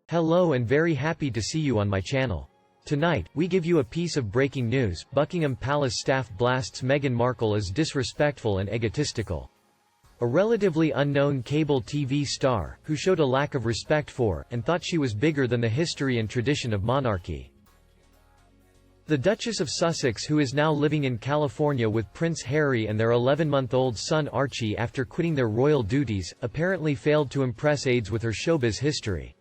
Hello and very happy to see you on my channel. Tonight, we give you a piece of breaking news. Buckingham Palace staff blasts Meghan Markle as disrespectful and egotistical. A relatively unknown cable TV star, who showed a lack of respect for, and thought she was bigger than the history and tradition of monarchy. The Duchess of Sussex, who is now living in California with Prince Harry and their 11-month-old son Archie after quitting their royal duties, apparently failed to impress aides with her showbiz history.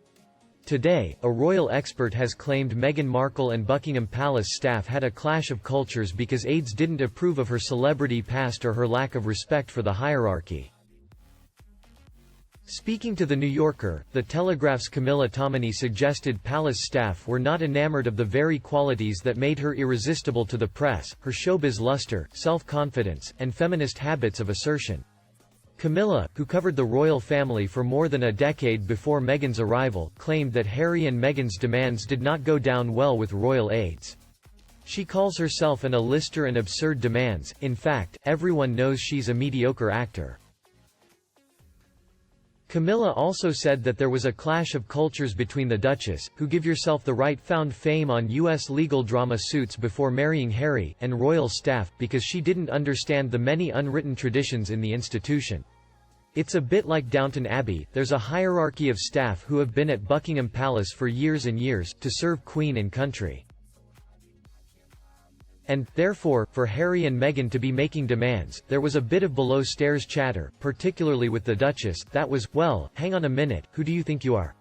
Today, a royal expert has claimed Meghan Markle and Buckingham Palace staff had a clash of cultures because aides didn't approve of her celebrity past or her lack of respect for the hierarchy. Speaking to The New Yorker, The Telegraph's Camilla Tominey suggested palace staff were not enamored of the very qualities that made her irresistible to the press: her showbiz luster, self-confidence, and feminist habits of assertion. Camilla, who covered the royal family for more than a decade before Meghan's arrival, claimed that Harry and Meghan's demands did not go down well with royal aides. She calls herself an A-lister and absurd demands. In fact, everyone knows she's a mediocre actor. Camilla also said that there was a clash of cultures between the Duchess, who give yourself the right, found fame on U.S. legal drama suits before marrying Harry, and royal staff, because she didn't understand the many unwritten traditions in the institution. It's a bit like Downton Abbey. There's a hierarchy of staff who have been at Buckingham Palace for years and years, to serve Queen and country. And, therefore, for Harry and Meghan to be making demands, there was a bit of below-stairs chatter, particularly with the Duchess, that was, well, hang on a minute, who do you think you are?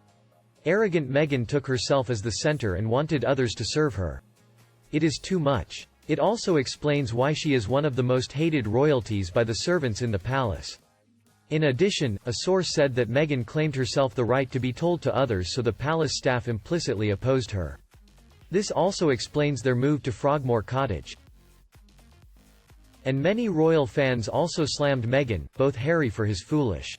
Arrogant Meghan took herself as the center and wanted others to serve her. It is too much. It also explains why she is one of the most hated royalties by the servants in the palace. In addition, a source said that Meghan claimed herself the right to be told to others, so the palace staff implicitly opposed her. This also explains their move to Frogmore Cottage. And many royal fans also slammed Meghan, both Harry for his foolish.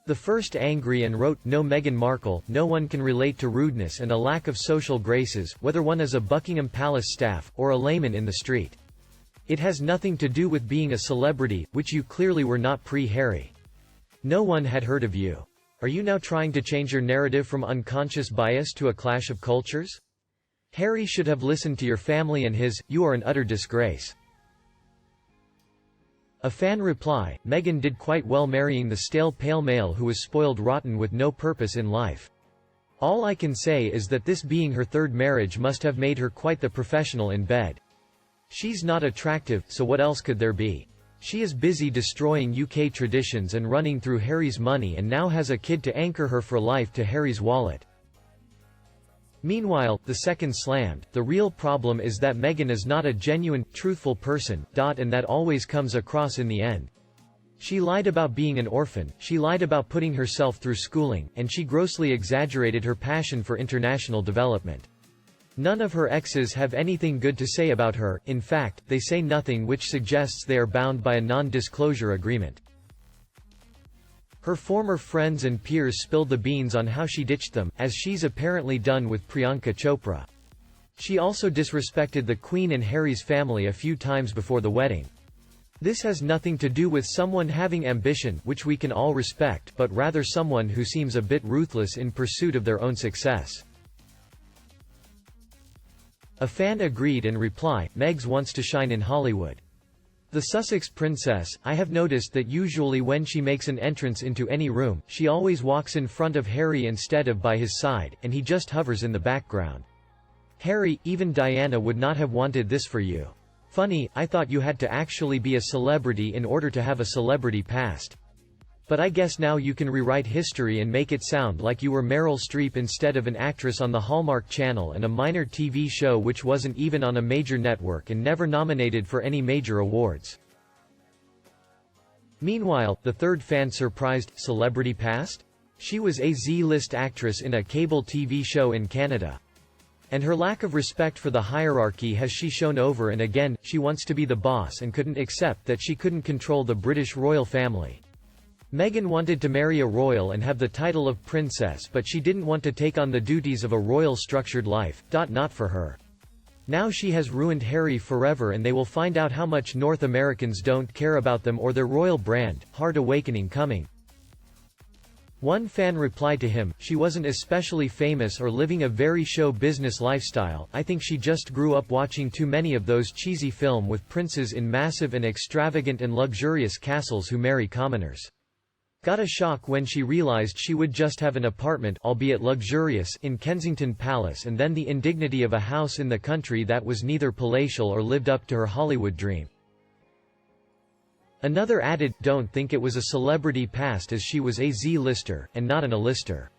The first angry and wrote, "No, Meghan Markle, no one can relate to rudeness and a lack of social graces, whether one is a Buckingham Palace staff, or a layman in the street. It has nothing to do with being a celebrity, which you clearly were not pre-Harry. No one had heard of you. Are you now trying to change your narrative from unconscious bias to a clash of cultures? Harry should have listened to your family and his, you are an utter disgrace." A fan reply, Meghan did quite well marrying the stale pale male who was spoiled rotten with no purpose in life. All I can say is that this being her third marriage must have made her quite the professional in bed. She's not attractive, so what else could there be? She is busy destroying UK traditions and running through Harry's money, and now has a kid to anchor her for life to Harry's wallet. Meanwhile, the second slammed, the real problem is that Meghan is not a genuine, truthful person, and that always comes across in the end. She lied about being an orphan, she lied about putting herself through schooling, and she grossly exaggerated her passion for international development. None of her exes have anything good to say about her. In fact, they say nothing, which suggests they are bound by a non-disclosure agreement. Her former friends and peers spilled the beans on how she ditched them, as she's apparently done with Priyanka Chopra. She also disrespected the Queen and Harry's family a few times before the wedding. This has nothing to do with someone having ambition, which we can all respect, but rather someone who seems a bit ruthless in pursuit of their own success. A fan agreed and replied, "Megs wants to shine in Hollywood. The Sussex princess, I have noticed that usually when she makes an entrance into any room, she always walks in front of Harry instead of by his side, and he just hovers in the background. Harry, even Diana would not have wanted this for you. Funny, I thought you had to actually be a celebrity in order to have a celebrity past. But I guess now you can rewrite history and make it sound like you were Meryl Streep instead of an actress on the Hallmark Channel and a minor TV show which wasn't even on a major network and never nominated for any major awards." Meanwhile, the third fan surprised, celebrity past? She was a Z-list actress in a cable TV show in Canada. And her lack of respect for the hierarchy has she shown over and again. She wants to be the boss and couldn't accept that she couldn't control the British royal family. Meghan wanted to marry a royal and have the title of princess, but she didn't want to take on the duties of a royal structured life. Not for her. Now she has ruined Harry forever, and they will find out how much North Americans don't care about them or their royal brand. Hard awakening coming. One fan replied to him, "She wasn't especially famous or living a very show business lifestyle. I think she just grew up watching too many of those cheesy film with princes in massive and extravagant and luxurious castles who marry commoners. Got a shock when she realized she would just have an apartment, albeit luxurious, in Kensington Palace, and then the indignity of a house in the country that was neither palatial or lived up to her Hollywood dream." Another added, "Don't think it was a celebrity past, as she was a Z-lister, and not an A-lister.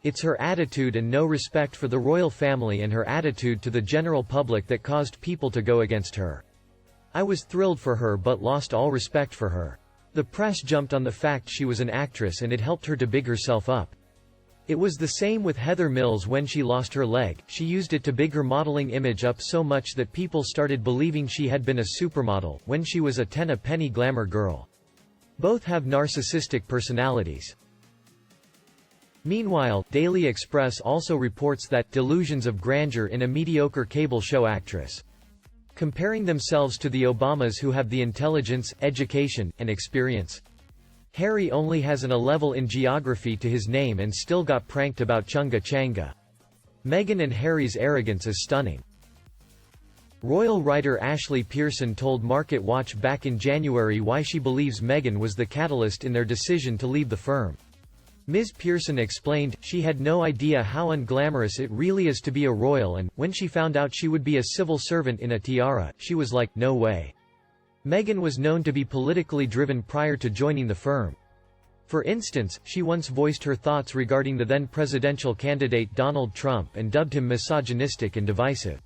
It's her attitude and no respect for the royal family and her attitude to the general public that caused people to go against her. I was thrilled for her but lost all respect for her. The press jumped on the fact she was an actress and it helped her to big herself up. It was the same with Heather Mills when she lost her leg. She used it to big her modeling image up so much that people started believing she had been a supermodel, when she was a ten-a-penny glamour girl. Both have narcissistic personalities." Meanwhile, Daily Express also reports that delusions of grandeur in a mediocre cable show actress. Comparing themselves to the Obamas who have the intelligence, education, and experience. Harry only has an A-level in geography to his name and still got pranked about Chunga Changa. Meghan and Harry's arrogance is stunning. Royal writer Ashley Pearson told Market Watch back in January why she believes Meghan was the catalyst in their decision to leave the firm. Ms. Pearson explained, "She had no idea how unglamorous it really is to be a royal, and, when she found out she would be a civil servant in a tiara, she was like, no way." Meghan was known to be politically driven prior to joining the firm. For instance, she once voiced her thoughts regarding the then presidential candidate Donald Trump and dubbed him misogynistic and divisive.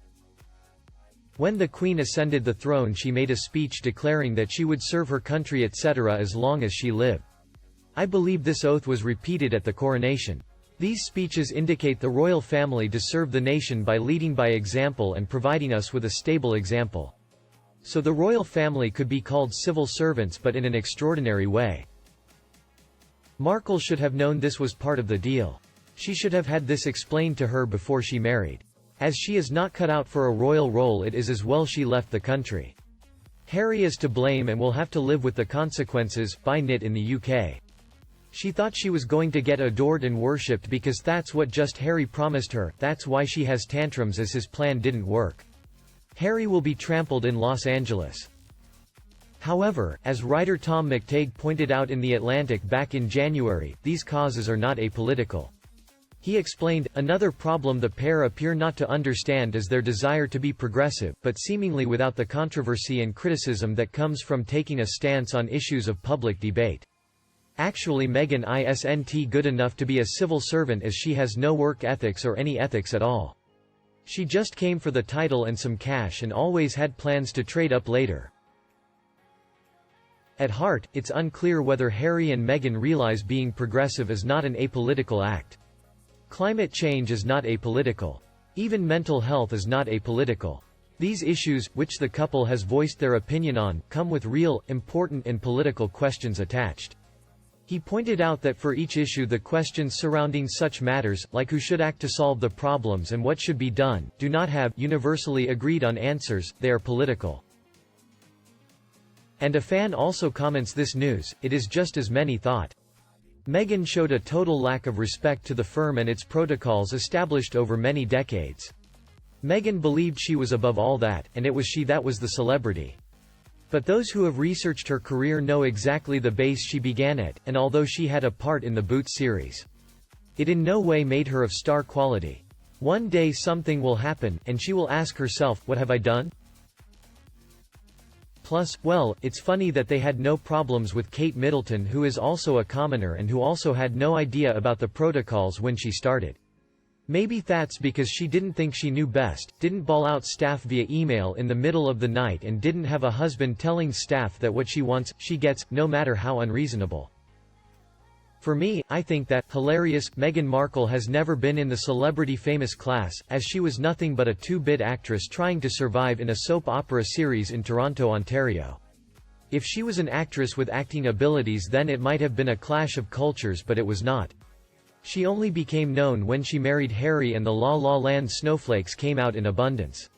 When the Queen ascended the throne, she made a speech declaring that she would serve her country etc. as long as she lived. I believe this oath was repeated at the coronation. These speeches indicate the royal family to serve the nation by leading by example and providing us with a stable example. So the royal family could be called civil servants, but in an extraordinary way. Markle should have known this was part of the deal. She should have had this explained to her before she married. As she is not cut out for a royal role, it is as well she left the country. Harry is to blame and will have to live with the consequences. By Knit in the UK. She thought she was going to get adored and worshipped because that's what just Harry promised her. That's why she has tantrums, as his plan didn't work. Harry will be trampled in Los Angeles. However, as writer Tom McTague pointed out in The Atlantic back in January, these causes are not apolitical. He explained, "Another problem the pair appear not to understand is their desire to be progressive, but seemingly without the controversy and criticism that comes from taking a stance on issues of public debate. Actually, Meghan isn't good enough to be a civil servant, as she has no work ethics or any ethics at all. She just came for the title and some cash and always had plans to trade up later." At heart, it's unclear whether Harry and Meghan realize being progressive is not an apolitical act. Climate change is not apolitical. Even mental health is not apolitical. These issues, which the couple has voiced their opinion on, come with real, important and political questions attached. He pointed out that for each issue the questions surrounding such matters, like who should act to solve the problems and what should be done, do not have universally agreed on answers, they are political. And a fan also comments this news, it is just as many thought. Meghan showed a total lack of respect to the firm and its protocols established over many decades. Meghan believed she was above all that, and it was she that was the celebrity. But those who have researched her career know exactly the base she began at, and although she had a part in the Boots series, it in no way made her of star quality. One day something will happen, and she will ask herself, what have I done? Plus, well, it's funny that they had no problems with Kate Middleton, who is also a commoner and who also had no idea about the protocols when she started. Maybe that's because she didn't think she knew best, didn't bawl out staff via email in the middle of the night, and didn't have a husband telling staff that what she wants, she gets, no matter how unreasonable. For me, I think that, hilarious, Meghan Markle has never been in the celebrity famous class, as she was nothing but a two-bit actress trying to survive in a soap opera series in Toronto, Ontario. If she was an actress with acting abilities, then it might have been a clash of cultures, but it was not. She only became known when she married Harry and the La La Land snowflakes came out in abundance.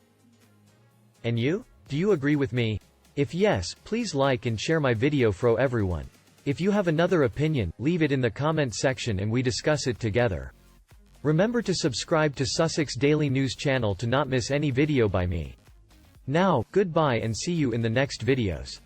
And you? Do you agree with me? If yes, please like and share my video for everyone. If you have another opinion, leave it in the comment section and we discuss it together. Remember to subscribe to Sussex Daily News channel to not miss any video by me. Now, goodbye and see you in the next videos.